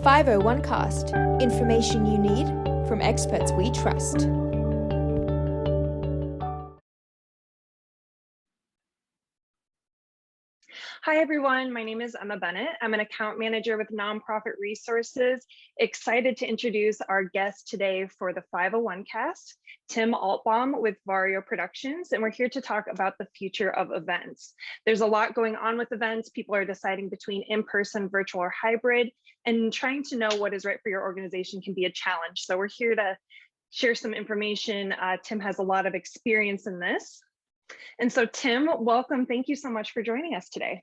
501cast. Information you need from experts we trust. Hi, everyone. My name is Emma Bennett. I'm an account manager with Nonprofit Resources. Excited to introduce our guest today for the 501 cast, Tim Altbaum with Vario Productions. And we're here to talk about the future of events. There's a lot going on with events. People are deciding between in-person, virtual, or hybrid, and trying to know what is right for your organization can be a challenge. So we're here to share some information. Tim has a lot of experience in this. And so Tim, welcome. Thank you so much for joining us today.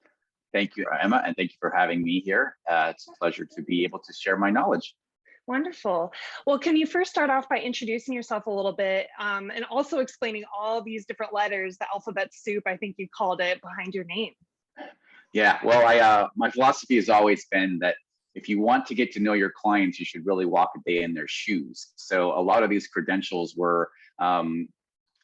Thank you, Emma, and thank you for having me here. It's a pleasure to be able to share my knowledge. Wonderful. Well, can you first start off by introducing yourself a little bit and also explaining all these different letters, the alphabet soup, I think you called it, behind your name? Yeah, well, my philosophy has always been that if you want to get to know your clients, you should really walk a day in their shoes. So a lot of these credentials were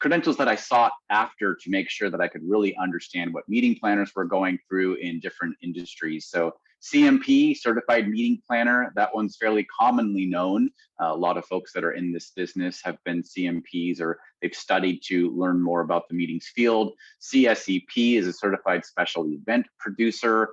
credentials that I sought after to make sure that I could really understand what meeting planners were going through in different industries. So CMP, Certified Meeting Planner, that one's fairly commonly known. A lot of folks that are in this business have been CMPs or they've studied to learn more about the meetings field. CSEP is a Certified Special Event Producer.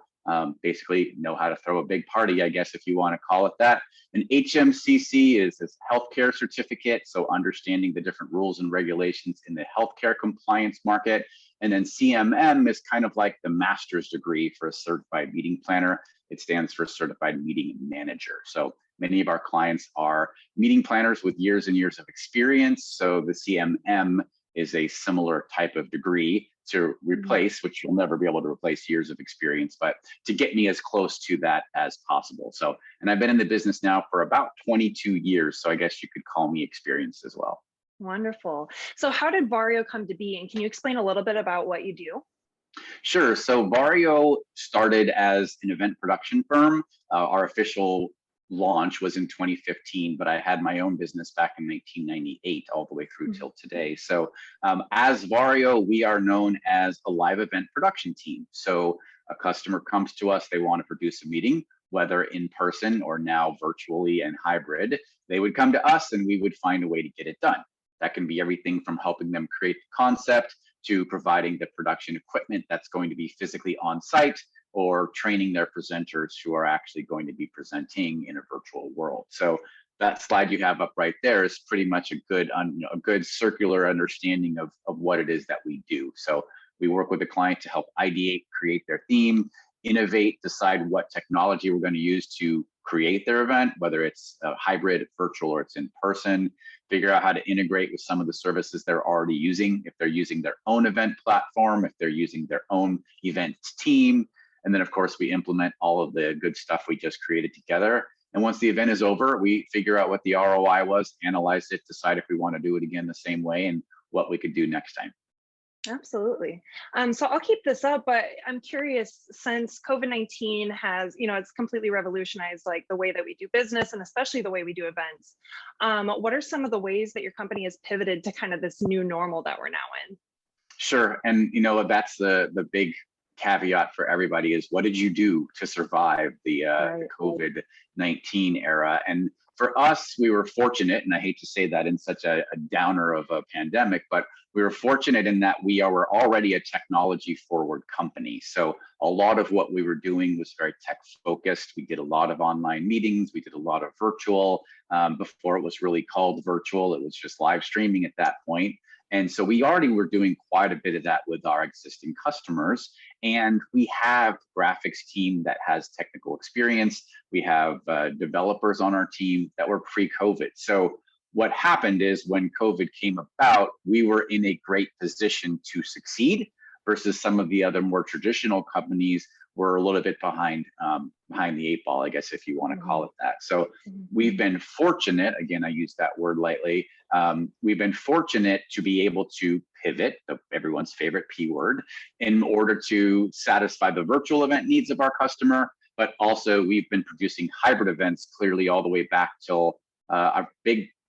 Basically know how to throw a big party, I guess, if you want to call it that. And HMCC is this healthcare certificate, so understanding the different rules and regulations in the healthcare compliance market. And then CMM is kind of like the master's degree for a certified meeting planner. It stands for Certified Meeting Manager. So many of our clients are meeting planners with years and years of experience. So the CMM is a similar type of degree to replace, which you'll never be able to replace years of experience, but to get me as close to that as possible. So, and I've been in the business now for about 22 years. So I guess you could call me experienced as well. Wonderful. So how did Vario come to be? And can you explain a little bit about what you do? Sure. So Vario started as an event production firm. Our official launch was in 2015, but I had my own business back in 1998 all the way through till today. So as Vario, we are known as a live event production team. So a customer comes to us, they want to produce a meeting, whether in person or now virtually and hybrid, they would come to us and we would find a way to get it done. That can be everything from helping them create the concept to providing the production equipment that's going to be physically on site, or training their presenters who are actually going to be presenting in a virtual world. So that slide you have up right there is pretty much a good circular understanding of what it is that we do. So we work with the client to help ideate, create their theme, innovate, decide what technology we're going to use to create their event, whether it's a hybrid, virtual, or it's in person, figure out how to integrate with some of the services they're already using, if they're using their own event platform, if they're using their own event team. And then, of course, we implement all of the good stuff we just created together. And once the event is over, we figure out what the ROI was, analyze it, decide if we want to do it again the same way and what we could do next time. Absolutely. So I'll keep this up, but I'm curious, since COVID-19 has, it's completely revolutionized like the way that we do business and especially the way we do events. What are some of the ways that your company has pivoted to kind of this new normal that we're now in? Sure. And, that's the big caveat for everybody is what did you do to survive the COVID-19 era? And for us, we were fortunate, and I hate to say that in such a downer of a pandemic, but we were fortunate in that we were already a technology forward company. So a lot of what we were doing was very tech focused. We did a lot of online meetings. We did a lot of virtual. Before it was really called virtual, it was just live streaming at that point. And so we already were doing quite a bit of that with our existing customers. And we have a graphics team that has technical experience. We have developers on our team that were pre-COVID. So what happened is when COVID came about, we were in a great position to succeed versus some of the other more traditional companies were a little bit behind the eight ball, I guess, if you want to call it that. So we've been fortunate, again, I use that word lightly, we've been fortunate to be able to pivot, everyone's favorite P word, in order to satisfy the virtual event needs of our customer, but also we've been producing hybrid events clearly all the way back till our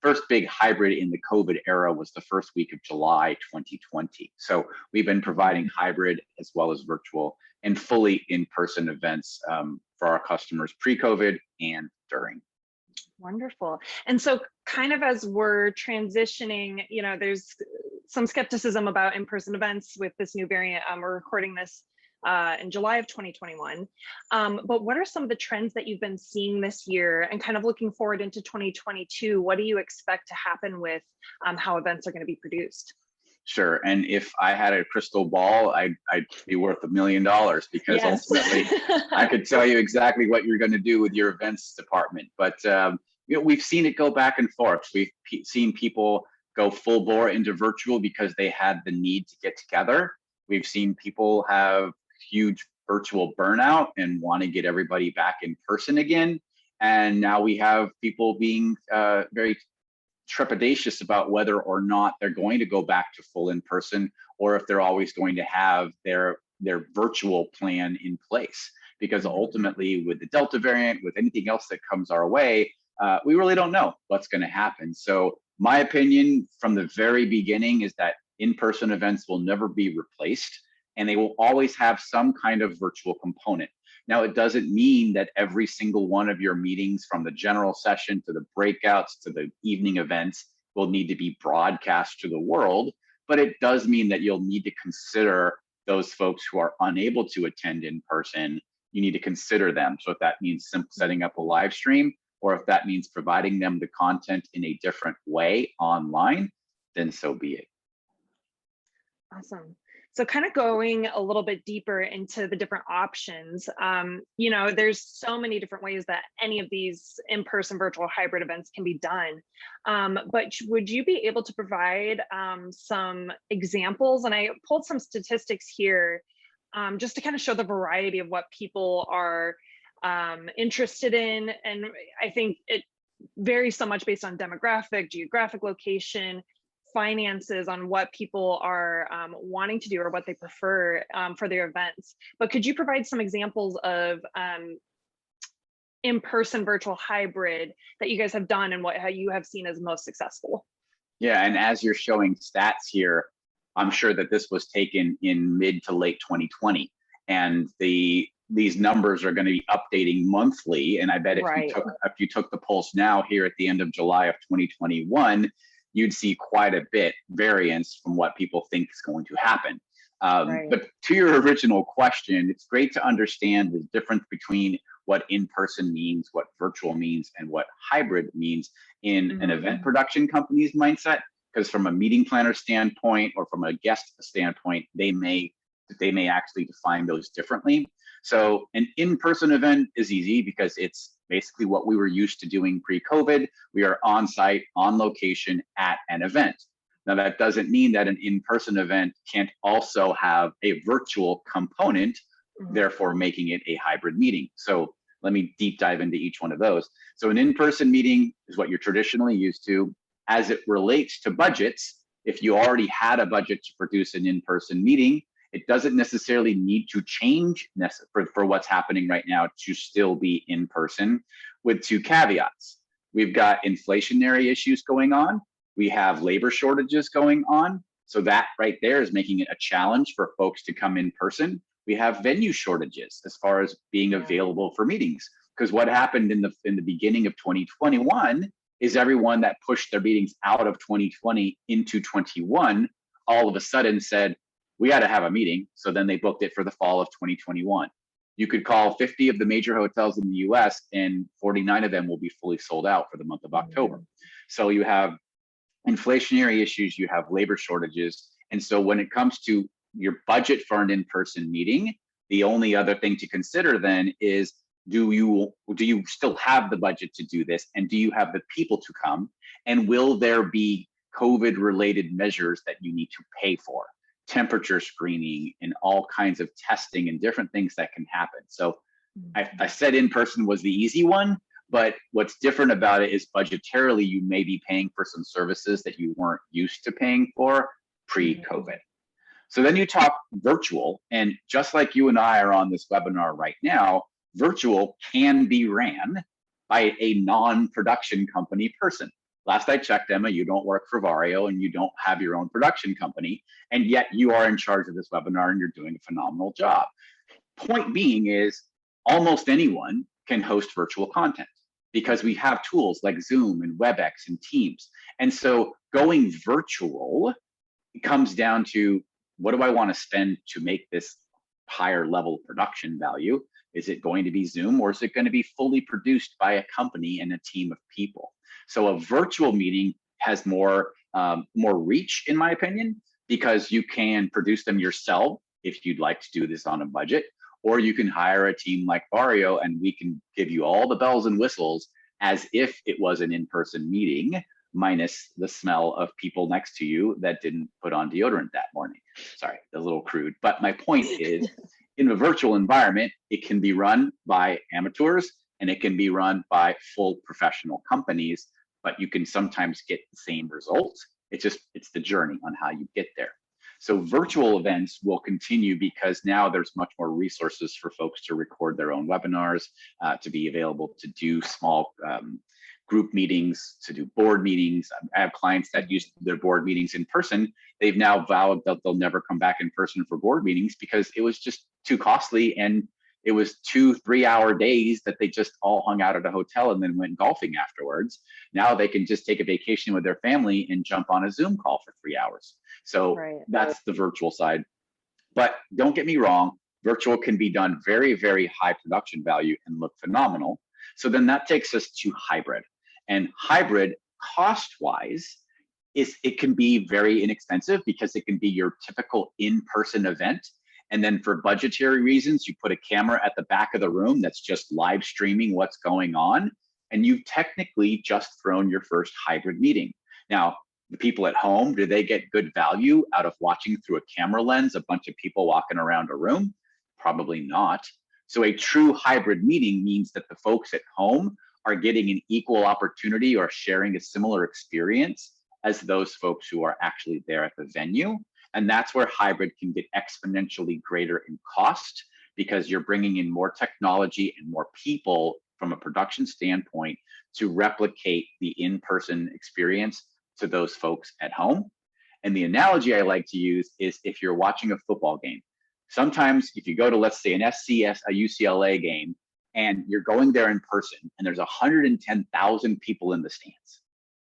first big hybrid in the COVID era was the first week of July 2020. So we've been providing hybrid as well as virtual and fully in-person events for our customers pre-COVID and during. Wonderful. And so kind of as we're transitioning, there's some skepticism about in-person events with this new variant. We're recording this in July of 2021. But what are some of the trends that you've been seeing this year, and kind of looking forward into 2022? What do you expect to happen with how events are going to be produced? Sure. And if I had a crystal ball, I'd be worth $1 million, because Yes. ultimately I could tell you exactly what you're going to do with your events department. But we've seen it go back and forth. We've seen people go full bore into virtual because they had the need to get together. We've seen people have huge virtual burnout and want to get everybody back in person again. And now we have people being very trepidatious about whether or not they're going to go back to full in person, or if they're always going to have their virtual plan in place. Because ultimately, with the Delta variant, with anything else that comes our way, we really don't know what's going to happen. So my opinion from the very beginning is that in-person events will never be replaced, and they will always have some kind of virtual component. Now, it doesn't mean that every single one of your meetings, from the general session to the breakouts to the evening events, will need to be broadcast to the world, but it does mean that you'll need to consider those folks who are unable to attend in person. You need to consider them. So if that means setting up a live stream, or if that means providing them the content in a different way online, then so be it. Awesome. So kind of going a little bit deeper into the different options, there's so many different ways that any of these in-person virtual hybrid events can be done. But would you be able to provide some examples? And I pulled some statistics here just to kind of show the variety of what people are interested in. And I think it varies so much based on demographic, geographic location, finances, on what people are wanting to do or what they prefer for their events. But could you provide some examples of in-person virtual hybrid that you guys have done and how you have seen as most successful? Yeah, and as you're showing stats here, I'm sure that this was taken in mid to late 2020, and these numbers are going to be updating monthly. And I bet if you took the pulse now here at the end of July of 2021, you'd see quite a bit variance from what people think is going to happen. But to your original question, it's great to understand the difference between what in-person means, what virtual means, and what hybrid means in an event production company's mindset. Because from a meeting planner standpoint or from a guest standpoint, they may actually define those differently. So an in-person event is easy because it's basically what we were used to doing pre-COVID. We are on site, on location at an event. Now, that doesn't mean that an in-person event can't also have a virtual component, therefore making it a hybrid meeting. So let me deep dive into each one of those. So an in-person meeting is what you're traditionally used to. As it relates to budgets, if you already had a budget to produce an in-person meeting, it doesn't necessarily need to change for what's happening right now to still be in person, with two caveats. We've got inflationary issues going on. We have labor shortages going on. So that right there is making it a challenge for folks to come in person. We have venue shortages as far as being available for meetings. Because what happened in the beginning of 2021 is everyone that pushed their meetings out of 2020 into 21 all of a sudden said, we got to have a meeting. So then they booked it for the fall of 2021. You could call 50 of the major hotels in the US and 49 of them will be fully sold out for the month of October. So you have inflationary issues, you have labor shortages. And so when it comes to your budget for an in-person meeting, the only other thing to consider then is, do you still have the budget to do this? And do you have the people to come? And will there be COVID-related measures that you need to pay for? Temperature screening and all kinds of testing and different things that can happen. So I said in-person was the easy one, but what's different about it is budgetarily, you may be paying for some services that you weren't used to paying for pre-COVID. So then you talk virtual, and just like you and I are on this webinar right now, virtual can be ran by a non-production company person. Last I checked, Emma, you don't work for Vario and you don't have your own production company, and yet you are in charge of this webinar and you're doing a phenomenal job. Point being is almost anyone can host virtual content. because we have tools like Zoom and WebEx and Teams. And so going virtual comes down to, what do I want to spend to make this higher level production value? Is it going to be Zoom, or is it going to be fully produced by a company and a team of people? So a virtual meeting has more reach, in my opinion, because you can produce them yourself if you'd like to do this on a budget, or you can hire a team like Vario and we can give you all the bells and whistles as if it was an in-person meeting, minus the smell of people next to you that didn't put on deodorant that morning. Sorry, a little crude, but my point is, in a virtual environment, it can be run by amateurs and it can be run by full professional companies, but you can sometimes get the same results. It's the journey on how you get there. So virtual events will continue because now there's much more resources for folks to record their own webinars, to be available to do small group meetings, to do board meetings. I have clients that use their board meetings in person. They've now vowed that they'll never come back in person for board meetings because it was just too costly, and it was 2-3 hour days that they just all hung out at a hotel and then went golfing afterwards. Now they can just take a vacation with their family and jump on a Zoom call for 3 hours. So that's the virtual side. But don't get me wrong, virtual can be done very, very high production value and look phenomenal. So then that takes us to hybrid. And hybrid, cost-wise, it can be very inexpensive because it can be your typical in-person event. And then for budgetary reasons, you put a camera at the back of the room that's just live streaming what's going on. And you've technically just thrown your first hybrid meeting. Now, the people at home, do they get good value out of watching through a camera lens, a bunch of people walking around a room? Probably not. So a true hybrid meeting means that the folks at home are getting an equal opportunity or sharing a similar experience as those folks who are actually there at the venue. And that's where hybrid can get exponentially greater in cost, because you're bringing in more technology and more people from a production standpoint to replicate the in-person experience to those folks at home. And the analogy I like to use is, if you're watching a football game, sometimes if you go to, let's say, an FCS, a UCLA game, and you're going there in person and there's 110,000 people in the stands,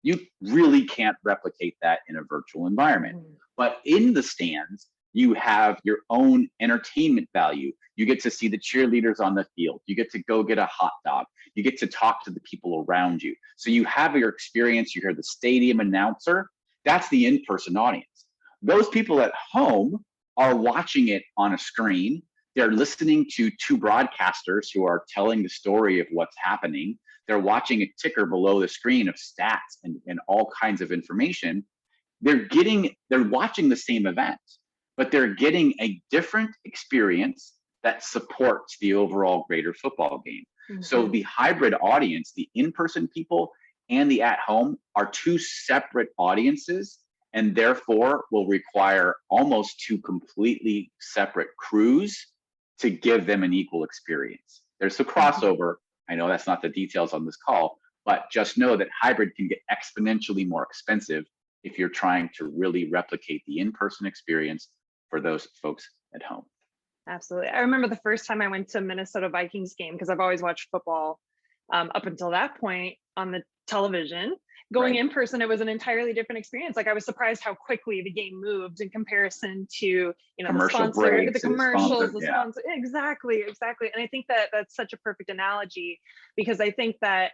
you really can't replicate that in a virtual environment. But in the stands, you have your own entertainment value. You get to see the cheerleaders on the field. You get to go get a hot dog. You get to talk to the people around you. So you have your experience. You hear the stadium announcer. That's the in-person audience. Those people at home are watching it on a screen. They're listening to two broadcasters who are telling the story of what's happening. They're watching a ticker below the screen of stats and all kinds of information. They're watching the same event, but they're getting a different experience that supports the overall greater football game. So the hybrid audience, the in-person people and the at-home, are two separate audiences, and therefore will require almost two completely separate crews to give them an equal experience. There's a crossover. I know that's not the details on this call, but just know that hybrid can get exponentially more expensive if you're trying to really replicate the in-person experience for those folks at home. Absolutely. I remember the first time I went to a Minnesota Vikings game, because I've always watched football up until that point on the television. Going in person, it was an entirely different experience. Like, I was surprised how quickly the game moved in comparison to, the sponsor, the commercials, the sponsor. Exactly. And I think that that's such a perfect analogy, because I think that,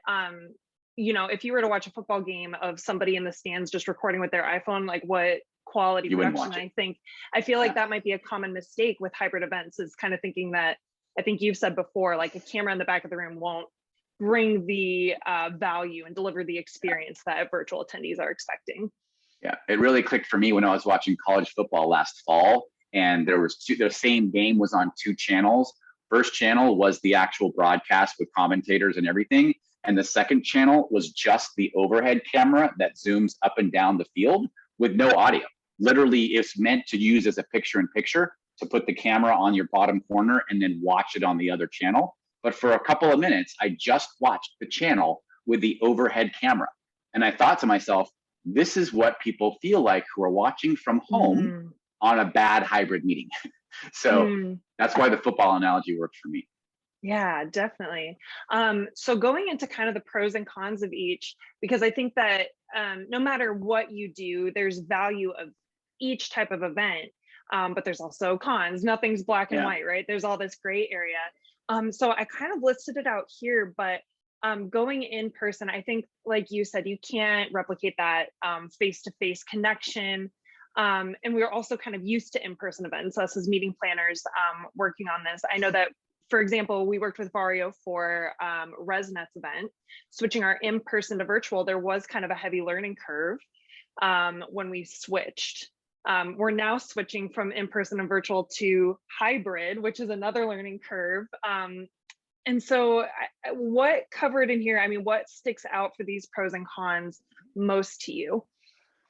if you were to watch a football game of somebody in the stands just recording with their iPhone, like, what quality production? I feel like that might be a common mistake with hybrid events, is kind of thinking that, I think you've said before, like, a camera in the back of the room won't bring the value and deliver the experience that virtual attendees are expecting. Yeah, it really clicked for me when I was watching college football last fall, and the same game was on two channels. First channel was the actual broadcast with commentators and everything, and the second channel was just the overhead camera that zooms up and down the field with no audio. Literally, it's meant to use as a picture-in-picture, to put the camera on your bottom corner and then watch it on the other channel. But for a couple of minutes, I just watched the channel with the overhead camera. And I thought to myself, this is what people feel like who are watching from home on a bad hybrid meeting. So that's why the football analogy works for me. Yeah, definitely. So going into kind of the pros and cons of each, because I think that no matter what you do, there's value of each type of event, but there's also cons. Nothing's black and Yeah. white, right? There's all this gray area. So I kind of listed it out here, but going in person, I think, like you said, you can't replicate that face-to-face connection. And we're also kind of used to in-person events, us as meeting planners working on this. I know that, for example, we worked with Vario for ResNet's event, switching our in-person to virtual. There was kind of a heavy learning curve when we switched. We're now switching from in-person and virtual to hybrid, which is another learning curve. And so what covered in here, I mean, what sticks out for these pros and cons most to you?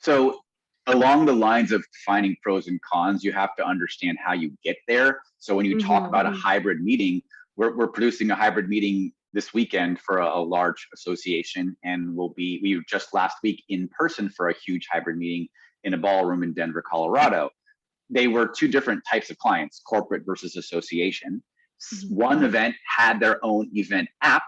So along the lines of defining pros and cons, you have to understand how you get there. So when you talk about a hybrid meeting, we're producing a hybrid meeting this weekend for a large association, and we were just last week in person for a huge hybrid meeting in a ballroom in Denver, Colorado. They were two different types of clients, corporate versus association. One event had their own event app.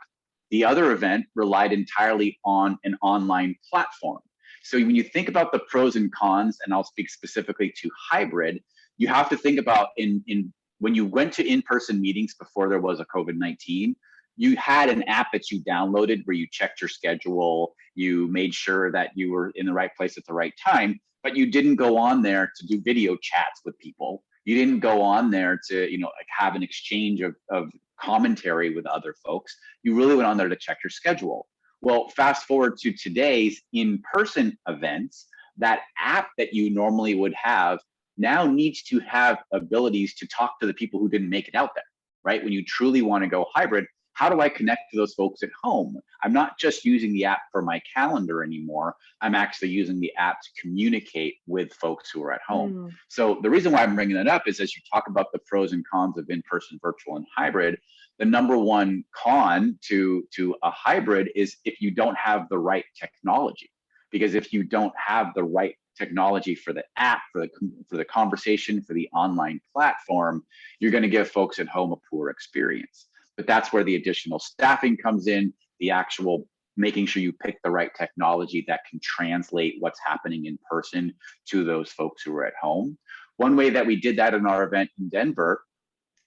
The other event relied entirely on an online platform. So when you think about the pros and cons, and I'll speak specifically to hybrid, you have to think about when you went to in-person meetings before there was a COVID-19, you had an app that you downloaded where you checked your schedule, you made sure that you were in the right place at the right time, but you didn't go on there to do video chats with people. You didn't go on there to, like have an exchange of commentary with other folks. You really went on there to check your schedule. Well, fast forward to today's in-person events, that app that you normally would have now needs to have abilities to talk to the people who didn't make it out there, right? When you truly want to go hybrid, how do I connect to those folks at home? I'm not just using the app for my calendar anymore. I'm actually using the app to communicate with folks who are at home. So the reason why I'm bringing that up is as you talk about the pros and cons of in-person, virtual, and hybrid, the number one con to a hybrid is if you don't have the right technology. Because if you don't have the right technology for the app, for the conversation, for the online platform, you're going to give folks at home a poor experience. But that's where the additional staffing comes in, the actual making sure you pick the right technology that can translate what's happening in person to those folks who are at home. One way that we did that in our event in Denver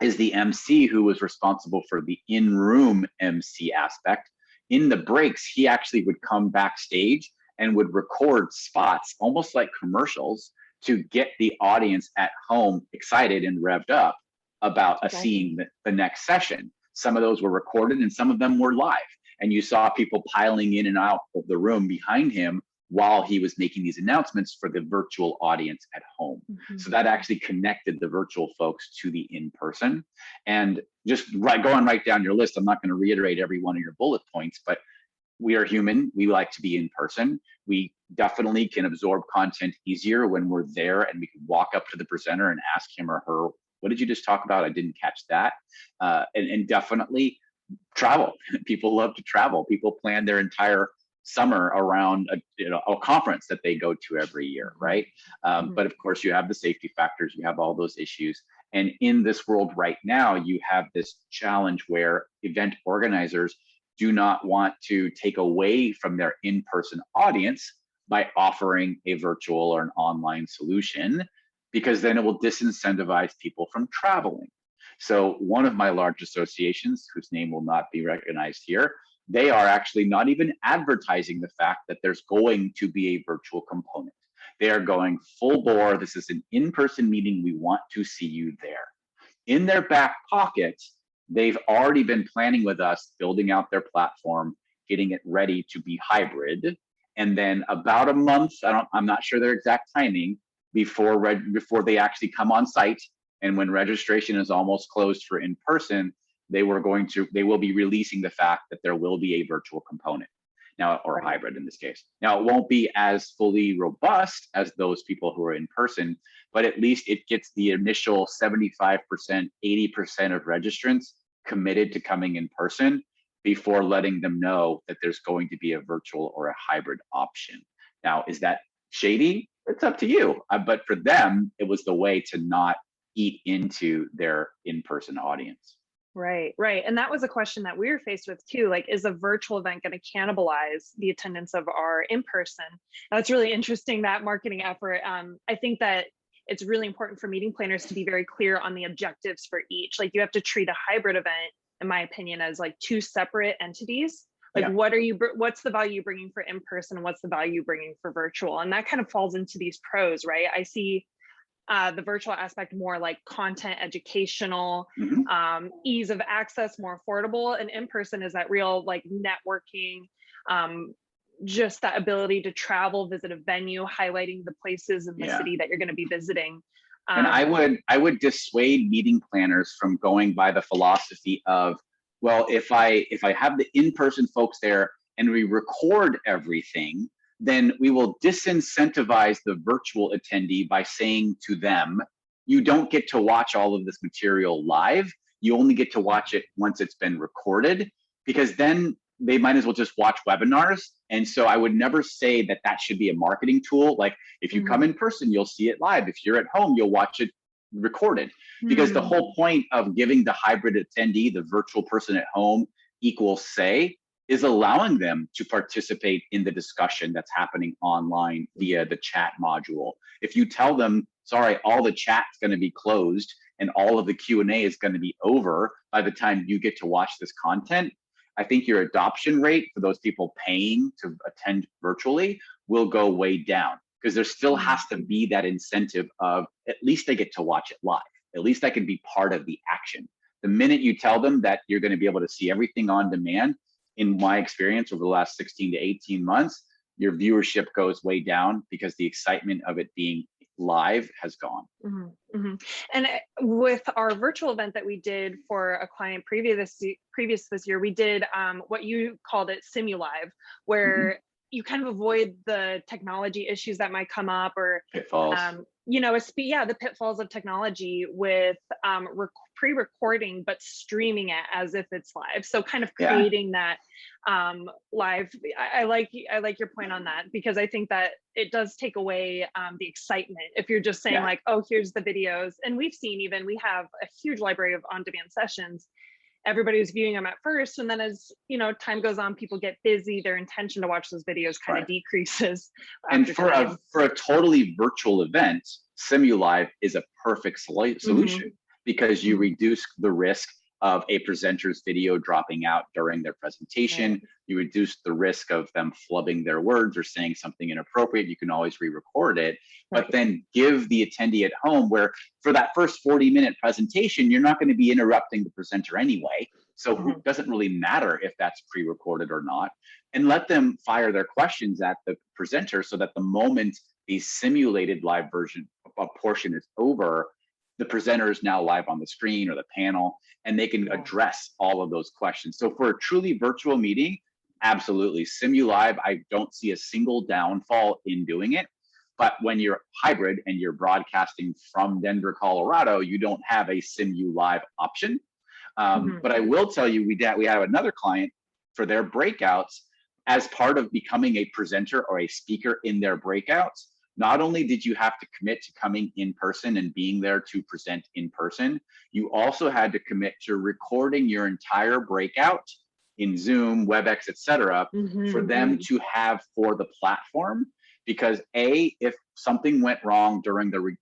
is the MC who was responsible for the in-room MC aspect. In the breaks, he actually would come backstage and would record spots, almost like commercials, to get the audience at home excited and revved up about seeing the next session. Some of those were recorded and some of them were live. And you saw people piling in and out of the room behind him while he was making these announcements for the virtual audience at home. So that actually connected the virtual folks to the in-person. And just going right down your list, I'm not going to reiterate every one of your bullet points, but we are human. We like to be in person. We definitely can absorb content easier when we're there and we can walk up to the presenter and ask him or her, what did you just talk about? I didn't catch that. And definitely travel. People love to travel. People plan their entire summer around a conference that they go to every year, right? But of course, you have the safety factors. You have all those issues. And in this world right now, you have this challenge where event organizers do not want to take away from their in-person audience by offering a virtual or an online solution, because then it will disincentivize people from traveling. So one of my large associations, whose name will not be recognized here, they are actually not even advertising the fact that there's going to be a virtual component. They are going full bore. This is an in-person meeting. We want to see you there. In their back pocket, they've already been planning with us, building out their platform, getting it ready to be hybrid. And then about a month, I'm not sure their exact timing, before they actually come on site. And when registration is almost closed for in-person, they will be releasing the fact that there will be a virtual component now, or hybrid in this case. Now, it won't be as fully robust as those people who are in person, but at least it gets the initial 75%, 80% of registrants committed to coming in person before letting them know that there's going to be a virtual or a hybrid option. Now, is that shady? It's up to you. But for them, it was the way to not eat into their in-person audience. Right, right. And that was a question that we were faced with too. Like, is a virtual event going to cannibalize the attendance of our in-person? That's really interesting, that marketing effort. I think that it's really important for meeting planners to be very clear on the objectives for each. Like, you have to treat a hybrid event, in my opinion, as like two separate entities. Like, Yeah. what's the value bringing for in-person? What's the value bringing for virtual? And that kind of falls into these pros, right? I see the virtual aspect more like content, educational, ease of access, more affordable, and in person is that real like networking, just that ability to travel, visit a venue, highlighting the places in the city that you're going to be visiting. And I would dissuade meeting planners from going by the philosophy of, well, if I have the in-person folks there and we record everything, then we will disincentivize the virtual attendee by saying to them, you don't get to watch all of this material live. You only get to watch it once it's been recorded, because then they might as well just watch webinars. And so I would never say that that should be a marketing tool. Like, if you come in person, you'll see it live. If you're at home, you'll watch it recorded, because the whole point of giving the hybrid attendee, the virtual person at home, equal say is allowing them to participate in the discussion that's happening online via the chat module. If you tell them, sorry, all the chat's going to be closed and all of the Q&A is going to be over by the time you get to watch this content, I think your adoption rate for those people paying to attend virtually will go way down, because there still has to be that incentive of, at least they get to watch it live. At least I can be part of the action. The minute you tell them that you're going to be able to see everything on demand, in my experience over the last 16 to 18 months, your viewership goes way down, because the excitement of it being live has gone. And with our virtual event that we did for a client previous this year, we did what you called it Simulive, where you kind of avoid the technology issues that might come up, or pitfalls. The pitfalls of technology with pre-recording but streaming it as if it's live. So kind of creating that live. I like your point on that, because I think that it does take away the excitement if you're just saying like, oh, here's the videos. And we've seen, even we have a huge library of on-demand sessions. Everybody was viewing them at first, and then as time goes on, people get busy, their intention to watch those videos kind of decreases. And for a totally virtual event, Simulive is a perfect solution, because you reduce the risk of a presenter's video dropping out during their presentation. You reduce the risk of them flubbing their words or saying something inappropriate. You can always re-record it, but then give the attendee at home, where for that first 40-minute presentation, you're not going to be interrupting the presenter anyway. So it doesn't really matter if that's pre-recorded or not, and let them fire their questions at the presenter, so that the moment the simulated live version portion is over, the presenter is now live on the screen or the panel, and they can address all of those questions. So for a truly virtual meeting, absolutely, Simulive, I don't see a single downfall in doing it. But when you're hybrid and you're broadcasting from Denver, Colorado, you don't have a Simulive option. But I will tell you, we have another client for their breakouts. As part of becoming a presenter or a speaker in their breakouts, not only did you have to commit to coming in person and being there to present in person, you also had to commit to recording your entire breakout in Zoom, WebEx, etc., for them to have for the platform. Because if something went wrong during the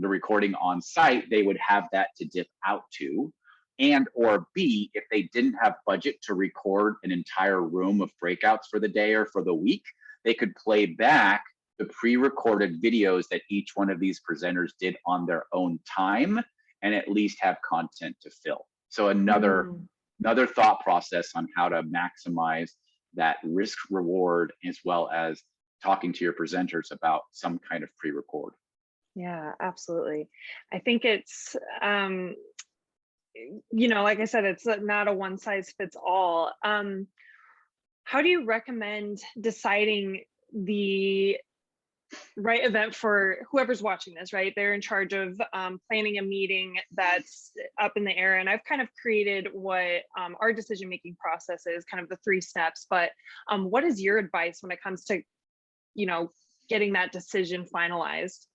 recording on site, they would have that to dip out to. And or B, if they didn't have budget to record an entire room of breakouts for the day or for the week, they could play back the pre-recorded videos that each one of these presenters did on their own time, and at least have content to fill. So another thought process on how to maximize that risk reward, as well as talking to your presenters about some kind of pre-record. Yeah, absolutely. I think it's, like I said, it's not a one size fits all. How do you recommend deciding the right event for whoever's watching this, right? They're in charge of planning a meeting that's up in the air. And I've kind of created what our decision-making process is, kind of the 3 steps. But what is your advice when it comes to, getting that decision finalized?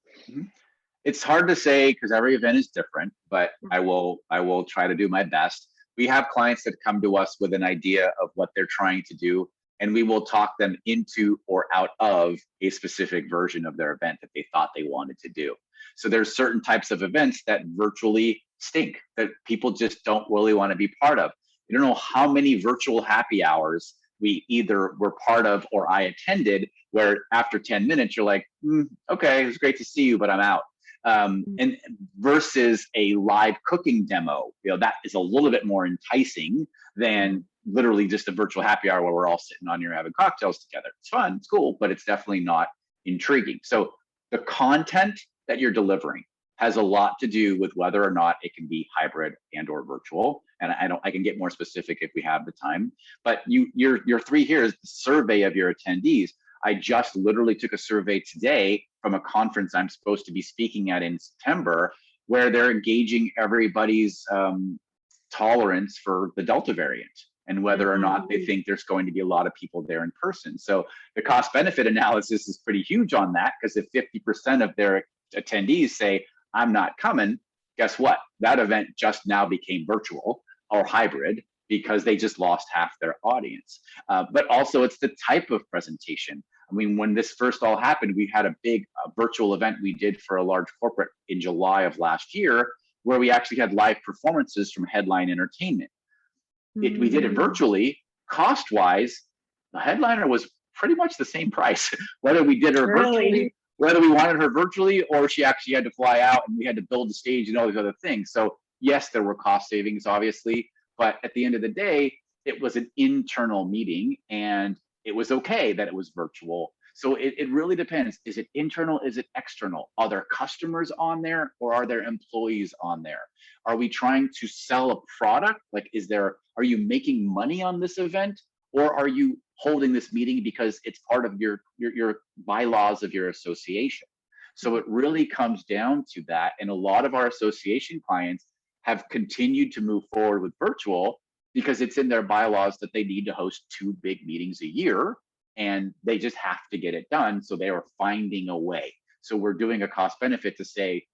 It's hard to say, because every event is different, but I will try to do my best. We have clients that come to us with an idea of what they're trying to do, and we will talk them into or out of a specific version of their event that they thought they wanted to do. So there's certain types of events that virtually stink, that people just don't really want to be part of. You don't know how many virtual happy hours we either were part of or I attended, where after 10 minutes, you're like, okay, it was great to see you, but I'm out. And versus a live cooking demo, that is a little bit more enticing than literally just a virtual happy hour where we're all sitting on here having cocktails together. It's fun, it's cool, but it's definitely not intriguing. So the content that you're delivering has a lot to do with whether or not it can be hybrid and or virtual. And I can get more specific if we have the time, but your three here is the survey of your attendees. I just literally took a survey today from a conference I'm supposed to be speaking at in September, where they're engaging everybody's tolerance for the Delta variant and whether or not they think there's going to be a lot of people there in person. So the cost benefit analysis is pretty huge on that, because if 50% of their attendees say, I'm not coming, guess what? That event just now became virtual or hybrid because they just lost half their audience. But also it's the type of presentation. I mean, when this first all happened, we had a big virtual event we did for a large corporate in July of last year, where we actually had live performances from Headline Entertainment. We did it virtually. Cost-wise, the headliner was pretty much the same price, whether we did her virtually, whether we wanted her virtually, or she actually had to fly out and we had to build the stage and all these other things. So yes, there were cost savings, obviously, but at the end of the day, it was an internal meeting and it was okay that it was virtual. So it really depends. Is it internal? Is it external? Are there customers on there or are there employees on there? Are we trying to sell a product? Like, are you making money on this event, or are you holding this meeting because it's part of your bylaws of your association? So it really comes down to that. And a lot of our association clients have continued to move forward with virtual because it's in their bylaws that they need to host 2 big meetings a year, and they just have to get it done. So they are finding a way. So we're doing a cost benefit to say,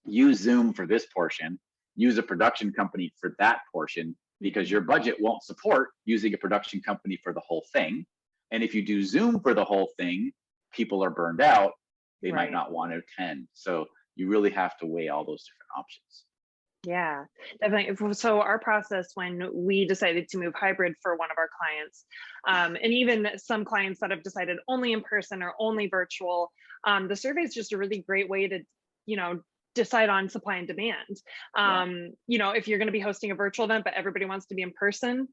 use Zoom for this portion, use a production company for that portion, because your budget won't support using a production company for the whole thing. And if you do Zoom for the whole thing, people are burned out. They might not want to attend. So you really have to weigh all those different options. Yeah, definitely. So our process when we decided to move hybrid for one of our clients, and even some clients that have decided only in person or only virtual, the survey is just a really great way to, decide on supply and demand. If you're going to be hosting a virtual event, but everybody wants to be in person,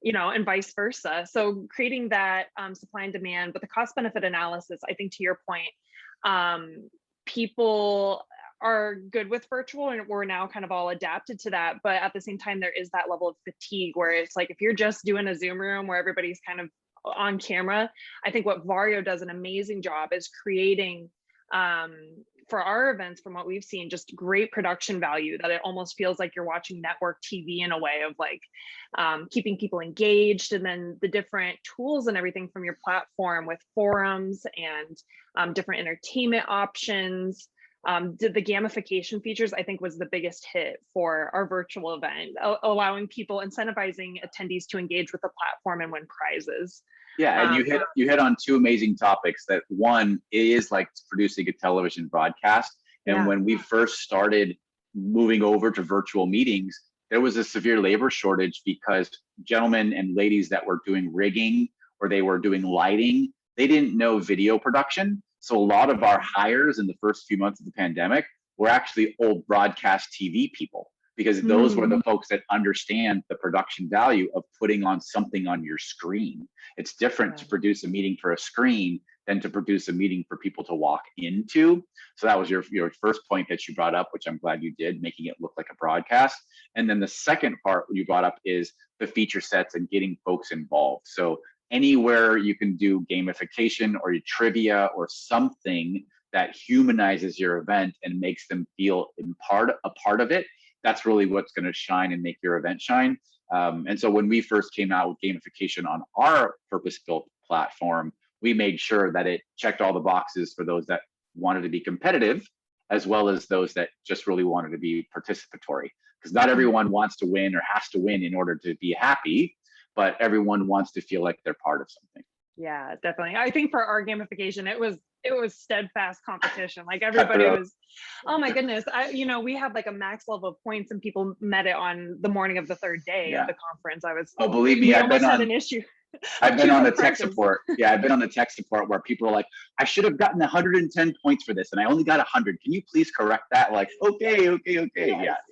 and vice versa. So creating that supply and demand, but the cost benefit analysis, I think to your point, people are good with virtual and we're now kind of all adapted to that. But at the same time, there is that level of fatigue where it's like, if you're just doing a Zoom room where everybody's kind of on camera, I think what Vario does an amazing job is creating, for our events, from what we've seen, just great production value, that it almost feels like you're watching network TV in a way of like keeping people engaged. And then the different tools and everything from your platform with forums and different entertainment options. The gamification features, I think, was the biggest hit for our virtual event, allowing people, incentivizing attendees to engage with the platform and win prizes. Yeah, and you hit on 2 amazing topics. That one is like producing a television broadcast. And when we first started moving over to virtual meetings, there was a severe labor shortage because gentlemen and ladies that were doing rigging or they were doing lighting, they didn't know video production. So a lot of our hires in the first few months of the pandemic were actually old broadcast TV people, because those were the folks that understand the production value of putting on something on your screen. It's different to produce a meeting for a screen than to produce a meeting for people to walk into. So that was your first point that you brought up, which I'm glad you did, making it look like a broadcast. And then the second part you brought up is the feature sets and getting folks involved. So anywhere you can do gamification or trivia or something that humanizes your event and makes them feel a part of it, that's really what's going to shine and make your event shine. And so when we first came out with gamification on our purpose-built platform, we made sure that it checked all the boxes for those that wanted to be competitive, as well as those that just really wanted to be participatory. because not everyone wants to win or has to win in order to be happy, but everyone wants to feel like they're part of something. Yeah, definitely. I think for our gamification, it was steadfast competition. Like everybody was, oh my goodness. We had like a max level of points and people met it on the morning of the third day of the conference. Oh, believe me, we almost had an issue. I've been on the tech support. Yeah, I've been on the tech support where people are like, I should have gotten 110 points for this and I only got 100. Can you please correct that? Like, okay.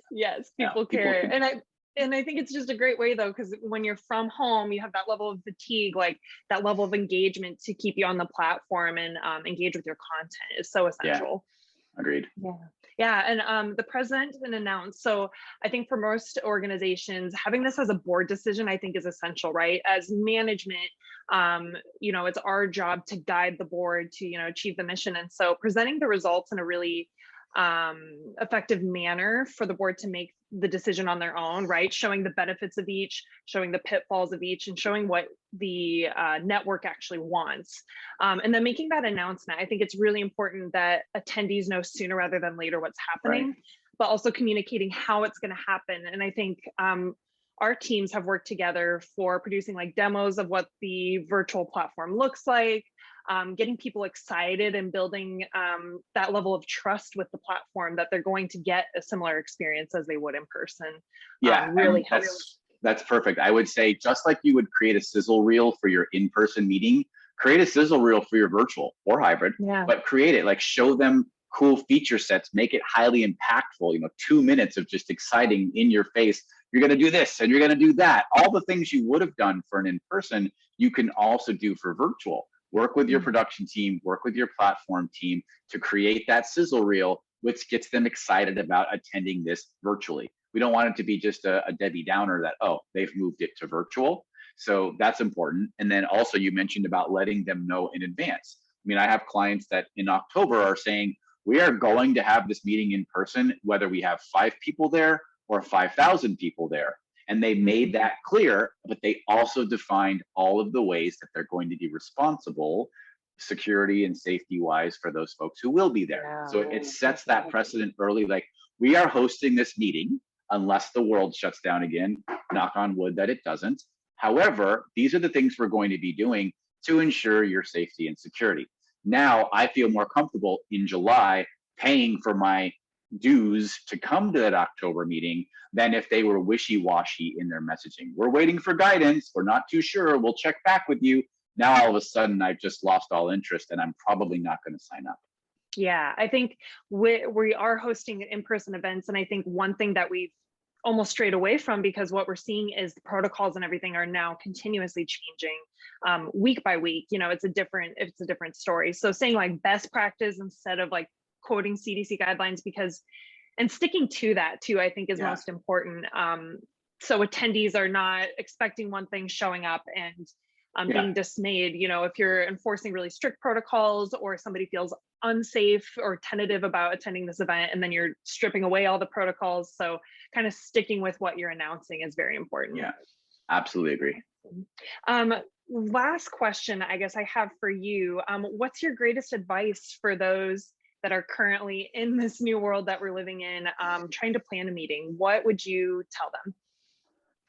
Yes, people care. And I think it's just a great way though, because when you're from home, you have that level of fatigue, like that level of engagement to keep you on the platform and engage with your content is so essential. Yeah, agreed. Yeah, and the president didn't announce. So I think for most organizations, having this as a board decision, I think is essential, right? As management, it's our job to guide the board to, achieve the mission. And so presenting the results in a really effective manner for the board to make the decision on their own, right? Showing the benefits of each, showing the pitfalls of each, and showing what the network actually wants. And then making that announcement. I think it's really important that attendees know sooner rather than later what's happening, right, but also communicating how it's going to happen. And I think our teams have worked together for producing like demos of what the virtual platform looks like, getting people excited and building that level of trust with the platform that they're going to get a similar experience as they would in person. Yeah, really helps. That's perfect. I would say just like you would create a sizzle reel for your in-person meeting, create a sizzle reel for your virtual or hybrid, but create it, like show them cool feature sets, make it highly impactful, 2 minutes of just exciting in your face. You're going to do this and you're going to do that. All the things you would have done for an in-person, you can also do for virtual. Work with your production team, work with your platform team to create that sizzle reel, which gets them excited about attending this virtually. We don't want it to be just a Debbie Downer that, oh, they've moved it to virtual. So that's important. And then also you mentioned about letting them know in advance. I mean, I have clients that in October are saying, we are going to have this meeting in person, whether we have 5 people there or 5,000 people there. And they made that clear, but they also defined all of the ways that they're going to be responsible security and safety wise for those folks who will be there. So it sets that precedent early, like we are hosting this meeting unless the world shuts down again, knock on wood that it doesn't. However, these are the things we're going to be doing to ensure your safety and security. Now I feel more comfortable in July paying for my dues to come to that October meeting than if they were wishy-washy in their messaging. We're waiting for guidance. We're not too sure. We'll check back with you. Now all of a sudden I've just lost all interest and I'm probably not going to sign up. Yeah, I think we are hosting in-person events. And I think one thing that we've almost strayed away from, because what we're seeing is the protocols and everything are now continuously changing week by week. It's a different story. So saying like best practice instead of like quoting CDC guidelines, and sticking to that too, I think is most important. So attendees are not expecting one thing, showing up and being dismayed. If you're enforcing really strict protocols or somebody feels unsafe or tentative about attending this event, and then you're stripping away all the protocols. So kind of sticking with what you're announcing is very important. Yeah, absolutely agree. Last question, I guess I have for you. What's your greatest advice for those that are currently in this new world that we're living in, trying to plan a meeting? What would you tell them?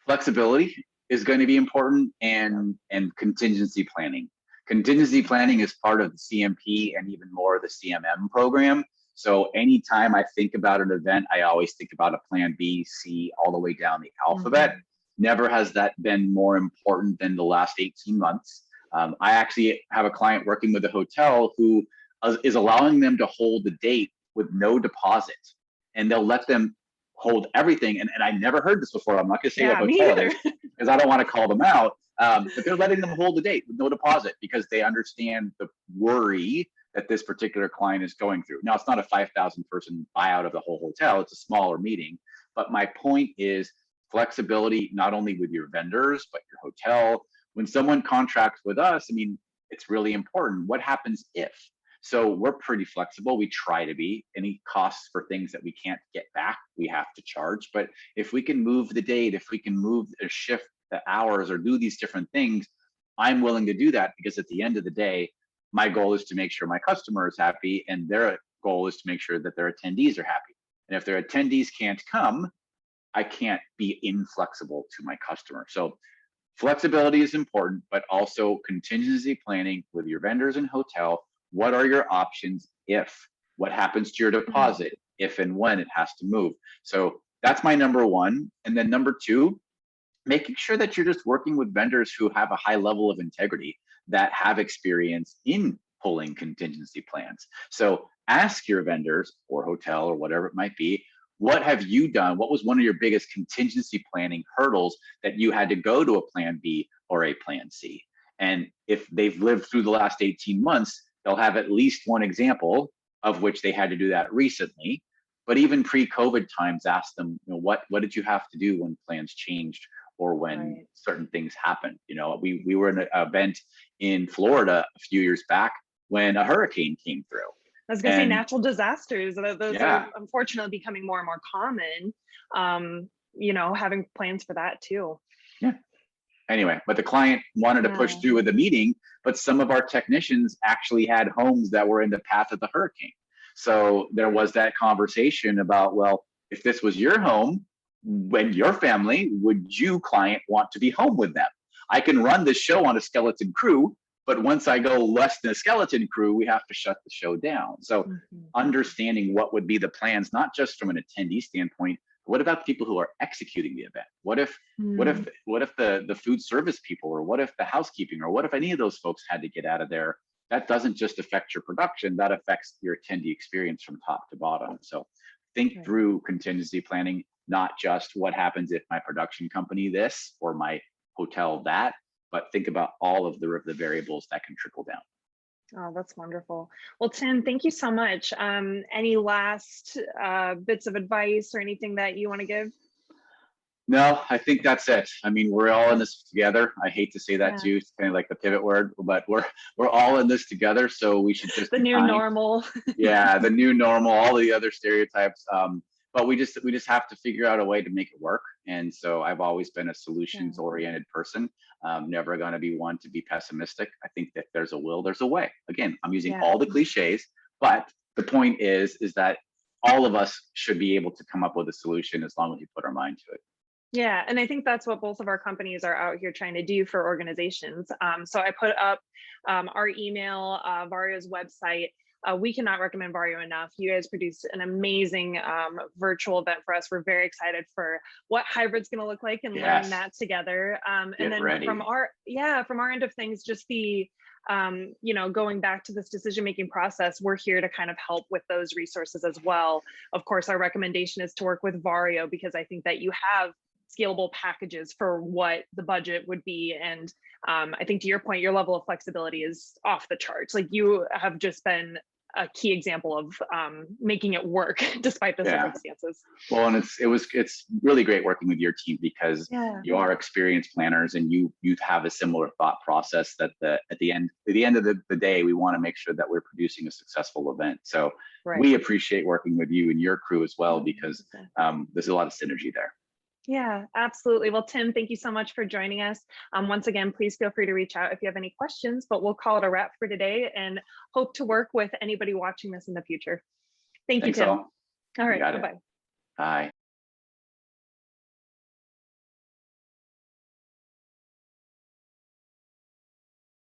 Flexibility is going to be important, and contingency planning. Contingency planning is part of the CMP and even more of the CMM program. So anytime I think about an event, I always think about a plan B, C, all the way down the alphabet. Never has that been more important than the last 18 months. I actually have a client working with a hotel who is allowing them to hold the date with no deposit, and they'll let them hold everything. And I never heard this before. I'm not going to say what hotel it is because I don't want to call them out. But they're letting them hold the date with no deposit because they understand the worry that this particular client is going through. Now, it's not a 5,000 person buyout of the whole hotel. It's a smaller meeting. But my point is flexibility, not only with your vendors, but your hotel. When someone contracts with us, I mean, it's really important. What happens if? So we're pretty flexible. We try to be. Any costs for things that we can't get back, we have to charge. But if we can move the date, if we can move or shift the hours or do these different things, I'm willing to do that, because at the end of the day, my goal is to make sure my customer is happy, and their goal is to make sure that their attendees are happy. And if their attendees can't come, I can't be inflexible to my customer. So flexibility is important, but also contingency planning with your vendors and hotel. What are your options if? What happens to your deposit if and when it has to move? So that's my number one. And then number two, making sure that you're just working with vendors who have a high level of integrity, that have experience in pulling contingency plans. So ask your vendors or hotel or whatever it might be, what have you done? What was one of your biggest contingency planning hurdles that you had to go to a plan B or a plan C? And if they've lived through the last 18 months, they'll have at least one example of which they had to do that recently. But even pre-COVID times, ask them, what did you have to do when plans changed or when certain things happened? We were in an event in Florida a few years back when a hurricane came through. I was going to say natural disasters. Those are unfortunately becoming more and more common. Having plans for that too. Yeah. Anyway, but the client wanted to push through with the meeting, but some of our technicians actually had homes that were in the path of the hurricane. So there was that conversation about, well, if this was your home, when your family, would you, client, want to be home with them? I can run this show on a skeleton crew, but once I go less than a skeleton crew, we have to shut the show down. So understanding what would be the plans, not just from an attendee standpoint, but what about people who are executing the event? What if the food service people, or what if the housekeeping, or what if any of those folks had to get out of there? That doesn't just affect your production, that affects your attendee experience from top to bottom. So think through contingency planning, not just what happens if my production company this or my hotel that, but think about all of the variables that can trickle down. Oh, that's wonderful. Well, Tim, thank you so much. Any last bits of advice or anything that you want to give? No, I think that's it. I mean, we're all in this together. I hate to say that too. It's kind of like the pivot word, but we're all in this together. So we should just the new normal. Yeah, the new normal, all the other stereotypes. But we just have to figure out a way to make it work. And so I've always been a solutions oriented person. Never going to be one to be pessimistic. I think that there's a will, there's a way. Again, I'm using all the cliches, but the point is that all of us should be able to come up with a solution as long as we put our mind to it. Yeah, and I think that's what both of our companies are out here trying to do for organizations. So I put up our email, Vario's website. We cannot recommend Vario enough. You guys produced an amazing virtual event for us. We're very excited for what hybrid's going to look like and learning that together. And then from our end of things, just the going back to this decision-making process, we're here to kind of help with those resources as well. Of course, our recommendation is to work with Vario, because I think that you have scalable packages for what the budget would be. And I think to your point, your level of flexibility is off the charts. Like, you have just been a key example of making it work despite the circumstances. Well, and it's really great working with your team, because you are experienced planners and you have a similar thought process that at the end of the day, we want to make sure that we're producing a successful event. So we appreciate working with you and your crew as well, because there's a lot of synergy there. Yeah, absolutely. Well, Tim, thank you so much for joining us. Once again, please feel free to reach out if you have any questions, but we'll call it a wrap for today and hope to work with anybody watching this in the future. Thank you, Tim. All right, bye-bye. Bye.